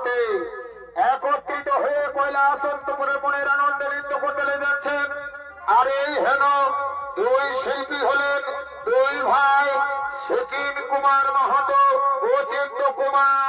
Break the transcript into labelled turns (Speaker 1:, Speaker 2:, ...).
Speaker 1: হতে একত্রিত হয়ে পয়লা আসন্তপুরের মনের আনন্দে নৃত্য করতে যাচ্ছেন। আর এই হেন দুই শিল্পী হলেন দুই ভাই সচিন কুমার মাহাতো ও চিত্ত কুমার।